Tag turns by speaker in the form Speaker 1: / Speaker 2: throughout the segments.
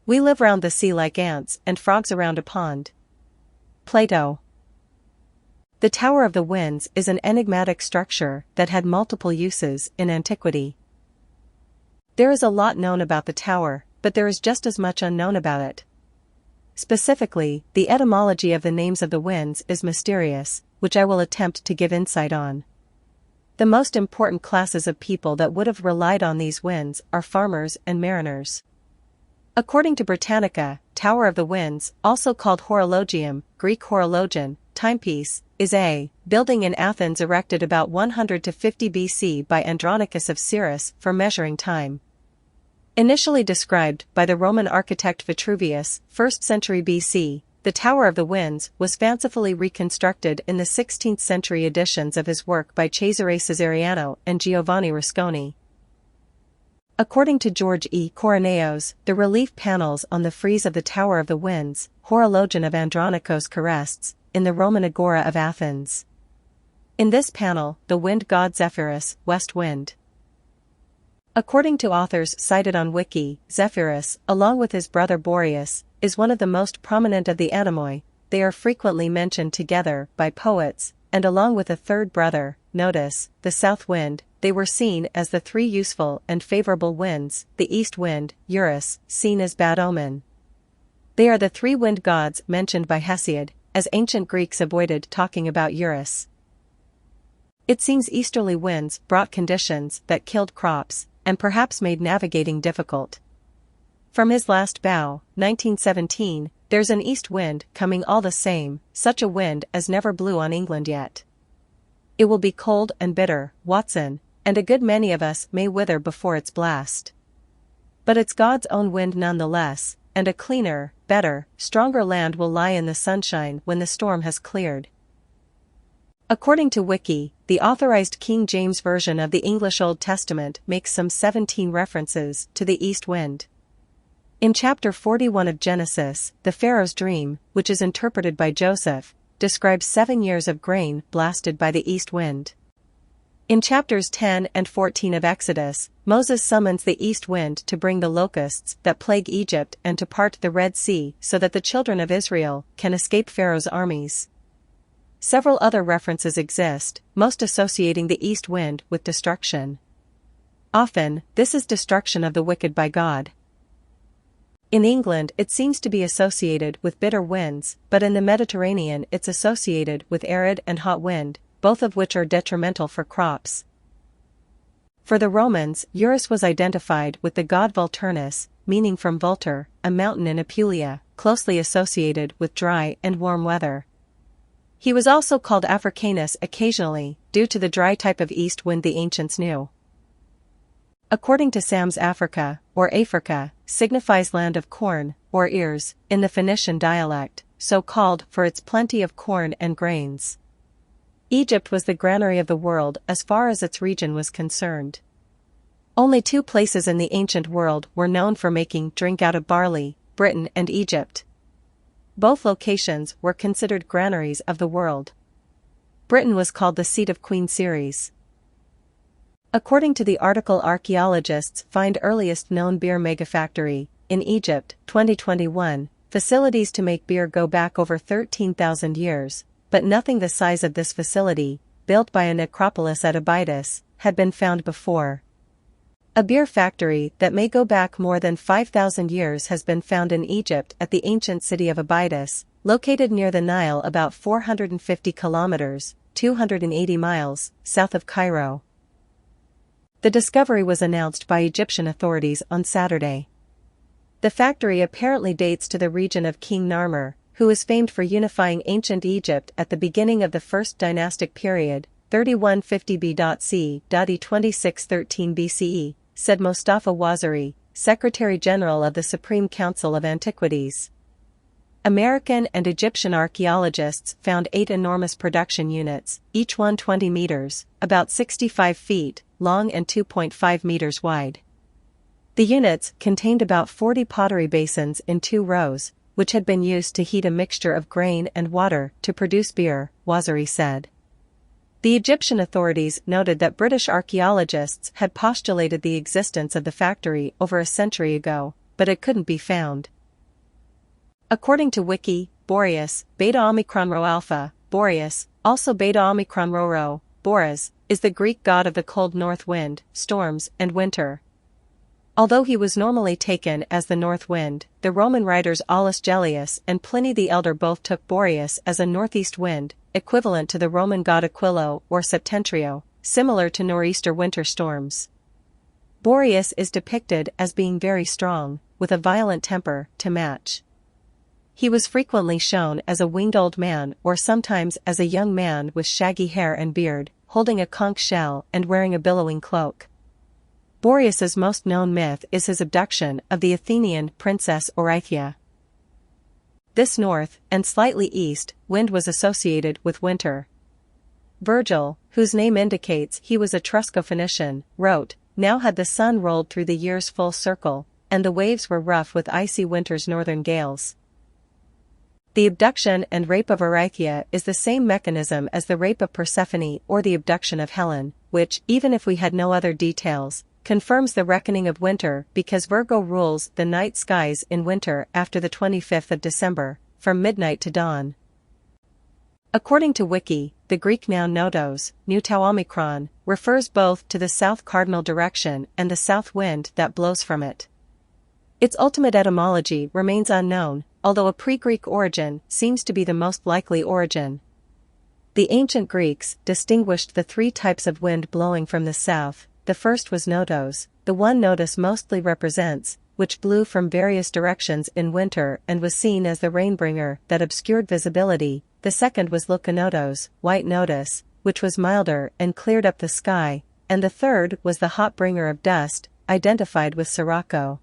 Speaker 1: We live round the sea like ants and frogs around a pond. Plato. The Tower of the Winds is an enigmatic structure that had multiple uses in antiquity. There is a lot known about the tower, but there is just as much unknown about it. Specifically, the etymology of the names of the winds is mysterious, which I will attempt to give insight on. The most important classes of people that would have relied on these winds are farmers and mariners. According to Britannica, Tower of the Winds, also called horologium, Greek horologion, timepiece, is a building in Athens erected about 100 to 50 BC by Andronicus of Cyrrhus for measuring time. Initially described by the Roman architect Vitruvius, 1st century BC, the Tower of the Winds was fancifully reconstructed in the 16th century editions of his work by Cesare Cesariano and Giovanni Rusconi. According to George E. Coroneos, the relief panels on the frieze of the Tower of the Winds, Horologion of Andronikos Kerestes, in the Roman Agora of Athens. In this panel, the wind god Zephyrus, west wind. According to authors cited on Wiki, Zephyrus, along with his brother Boreas, is one of the most prominent of the anemoi. They are frequently mentioned together by poets, and along with a third brother, Notus, the south wind, they were seen as the three useful and favorable winds, the east wind, Eurus, seen as bad omen. They are the three wind gods mentioned by Hesiod, as ancient Greeks avoided talking about Eurus. It seems easterly winds brought conditions that killed crops, and perhaps made navigating difficult. From his last bow, 1917, there's an east wind coming all the same, such a wind as never blew on England yet. It will be cold and bitter, Watson, and a good many of us may wither before its blast. But it's God's own wind nonetheless, and a cleaner, better, stronger land will lie in the sunshine when the storm has cleared. According to Wiki, the authorized King James Version of the English Old Testament makes some 17 references to the east wind. In chapter 41 of Genesis, the Pharaoh's dream, which is interpreted by Joseph, describes 7 years of grain blasted by the east wind. In chapters 10 and 14 of Exodus, Moses summons the east wind to bring the locusts that plague Egypt and to part the Red Sea so that the children of Israel can escape Pharaoh's armies. Several other references exist, most associating the east wind with destruction. Often, this is destruction of the wicked by God. In England it seems to be associated with bitter winds, but in the Mediterranean it's associated with arid and hot wind, both of which are detrimental for crops. For the Romans, Eurus was identified with the god Vulturnus, meaning from Vultur, a mountain in Apulia, closely associated with dry and warm weather. He was also called Africanus occasionally, due to the dry type of east wind the ancients knew. According to Sam's Africa, or Africa, signifies land of corn, or ears, in the Phoenician dialect, so called for its plenty of corn and grains. Egypt was the granary of the world as far as its region was concerned. Only 2 places in the ancient world were known for making drink out of barley, Britain and Egypt. Both locations were considered granaries of the world. Britain was called the seat of Queen Ceres. According to the article, archaeologists find earliest known beer megafactory in Egypt, 2021, facilities to make beer go back over 13,000 years, but nothing the size of this facility, built by a necropolis at Abydos, had been found before. A beer factory that may go back more than 5,000 years has been found in Egypt at the ancient city of Abydos, located near the Nile about 450 kilometers, 280 miles, south of Cairo. The discovery was announced by Egyptian authorities on Saturday. The factory apparently dates to the region of King Narmer, who is famed for unifying ancient Egypt at the beginning of the First Dynastic period, 3150 BC-e 2613 BCE, said Mostafa Waziri, Secretary-General of the Supreme Council of Antiquities. American and Egyptian archaeologists found 8 enormous production units, each one 20 meters, about 65 feet, long and 2.5 meters wide. The units contained about 40 pottery basins in 2 rows, which had been used to heat a mixture of grain and water to produce beer, Waziri said. The Egyptian authorities noted that British archaeologists had postulated the existence of the factory over a century ago, but it couldn't be found. According to Wiki, Boreas, Beta Omicron Rho Alpha, Boreas, also Beta Omicron Rho Rho, Boreas, is the Greek god of the cold north wind, storms, and winter. Although he was normally taken as the north wind, the Roman writers Aulus Gellius and Pliny the Elder both took Boreas as a northeast wind, equivalent to the Roman god Aquilo or Septentrio, similar to nor'easter winter storms. Boreas is depicted as being very strong, with a violent temper, to match. He was frequently shown as a winged old man or sometimes as a young man with shaggy hair and beard, holding a conch shell and wearing a billowing cloak. Boreas's most known myth is his abduction of the Athenian princess Oreithyia. This north, and slightly east, wind was associated with winter. Virgil, whose name indicates he was Etrusco-Phoenician, wrote, "Now had the sun rolled through the year's full circle, and the waves were rough with icy winter's northern gales." The abduction and rape of Oreithyia is the same mechanism as the rape of Persephone or the abduction of Helen, which, even if we had no other details, confirms the reckoning of winter because Virgo rules the night skies in winter after the 25th of December, from midnight to dawn. According to Wiki, the Greek noun notos, nu Towe Omicron, refers both to the south cardinal direction and the south wind that blows from it. Its ultimate etymology remains unknown, although a pre-Greek origin seems to be the most likely origin. The ancient Greeks distinguished the three types of wind blowing from the south. The first was notos, the one notus mostly represents, which blew from various directions in winter and was seen as the rainbringer that obscured visibility. The second was loconotos, white notus, which was milder and cleared up the sky, and the third was the hot bringer of dust, identified with sirocco.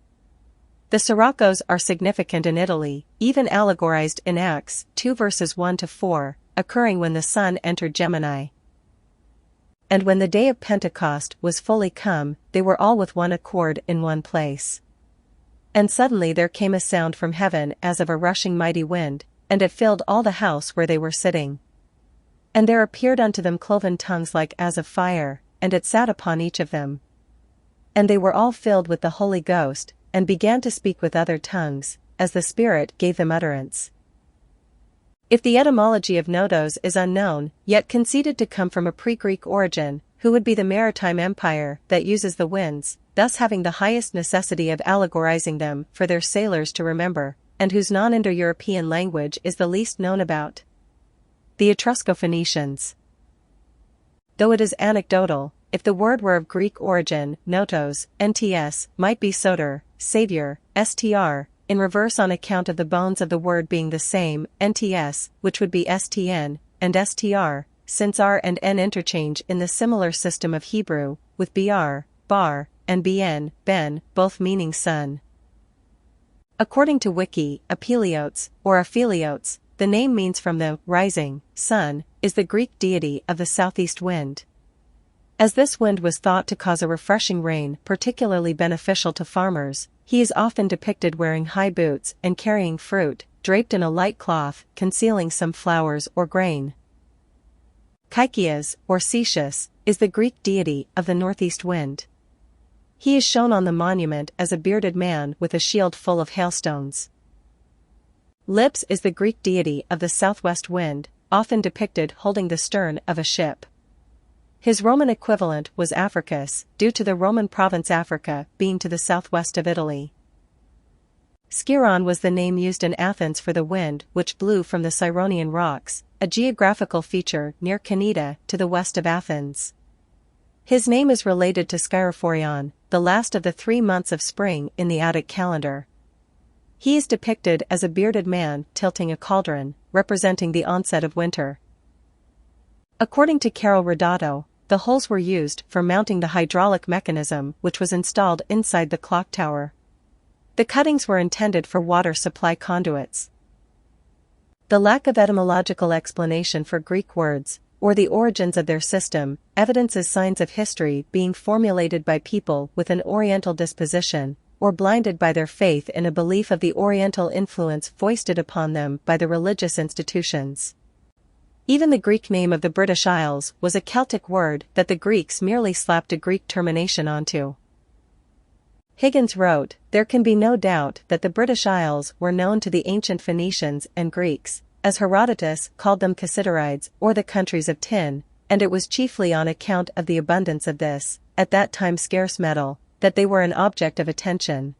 Speaker 1: The siroccos are significant in Italy, even allegorized in Acts 2 verses 1-4, occurring when the sun entered Gemini. And when the day of Pentecost was fully come, they were all with one accord in one place. And suddenly there came a sound from heaven as of a rushing mighty wind, and it filled all the house where they were sitting. And there appeared unto them cloven tongues like as of fire, and it sat upon each of them. And they were all filled with the Holy Ghost, and began to speak with other tongues, as the Spirit gave them utterance. If the etymology of notos is unknown, yet conceded to come from a pre-Greek origin, who would be the maritime empire that uses the winds, thus having the highest necessity of allegorizing them for their sailors to remember, and whose non-Indo-European language is the least known about? The Etrusco-Phoenicians. Though it is anecdotal, if the word were of Greek origin, notos, nts, might be soter, savior, str, in reverse on account of the bones of the word being the same, nts, which would be stn, and str, since r and n interchange in the similar system of Hebrew, with br, bar, and bn, ben, both meaning sun. According to Wiki, Apeliotes, or Apheliotes, the name means from the rising sun, is the Greek deity of the southeast wind. As this wind was thought to cause a refreshing rain particularly beneficial to farmers, he is often depicted wearing high boots and carrying fruit, draped in a light cloth, concealing some flowers or grain. Kykias, or Cetius, is the Greek deity of the northeast wind. He is shown on the monument as a bearded man with a shield full of hailstones. Lips is the Greek deity of the southwest wind, often depicted holding the stern of a ship. His Roman equivalent was Africus, due to the Roman province Africa being to the southwest of Italy. Skiron was the name used in Athens for the wind which blew from the Cyronian rocks, a geographical feature near Canida to the west of Athens. His name is related to Skyrophorion, the last of the 3 months of spring in the Attic calendar. He is depicted as a bearded man tilting a cauldron, representing the onset of winter. According to Carol Rodato, the holes were used for mounting the hydraulic mechanism which was installed inside the clock tower. The cuttings were intended for water supply conduits. The lack of etymological explanation for Greek words, or the origins of their system, evidences signs of history being formulated by people with an Oriental disposition, or blinded by their faith in a belief of the Oriental influence foisted upon them by the religious institutions. Even the Greek name of the British Isles was a Celtic word that the Greeks merely slapped a Greek termination onto. Higgins wrote, "There can be no doubt that the British Isles were known to the ancient Phoenicians and Greeks, as Herodotus called them Cassiterides, or the countries of tin, and it was chiefly on account of the abundance of this, at that time scarce metal, that they were an object of attention."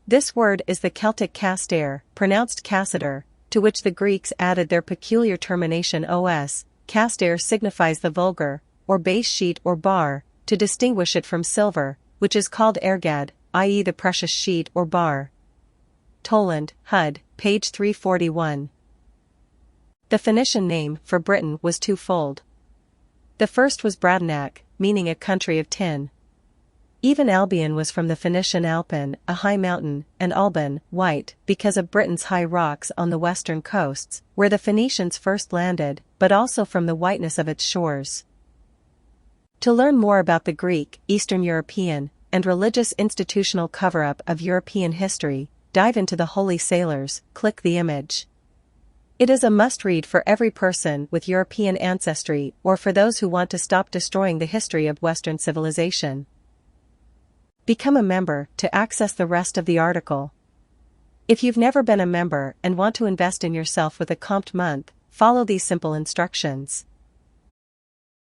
Speaker 1: This word is the Celtic caster, pronounced cassiter, to which the Greeks added their peculiar termination os. Caster signifies the vulgar, or base sheet or bar, to distinguish it from silver, which is called ergad, i.e. the precious sheet or bar. Toland, Hud, page 341. The Phoenician name for Britain was twofold. The first was Bradanac, meaning a country of tin. Even Albion was from the Phoenician Alpin, a high mountain, and Alban, white, because of Britain's high rocks on the western coasts, where the Phoenicians first landed, but also from the whiteness of its shores. To learn more about the Greek, Eastern European, and religious institutional cover-up of European history, dive into the Holy Sailors, click the image. It is a must-read for every person with European ancestry or for those who want to stop destroying the history of Western civilization. Become a member to access the rest of the article. If you've never been a member and want to invest in yourself with a comped month, follow these simple instructions.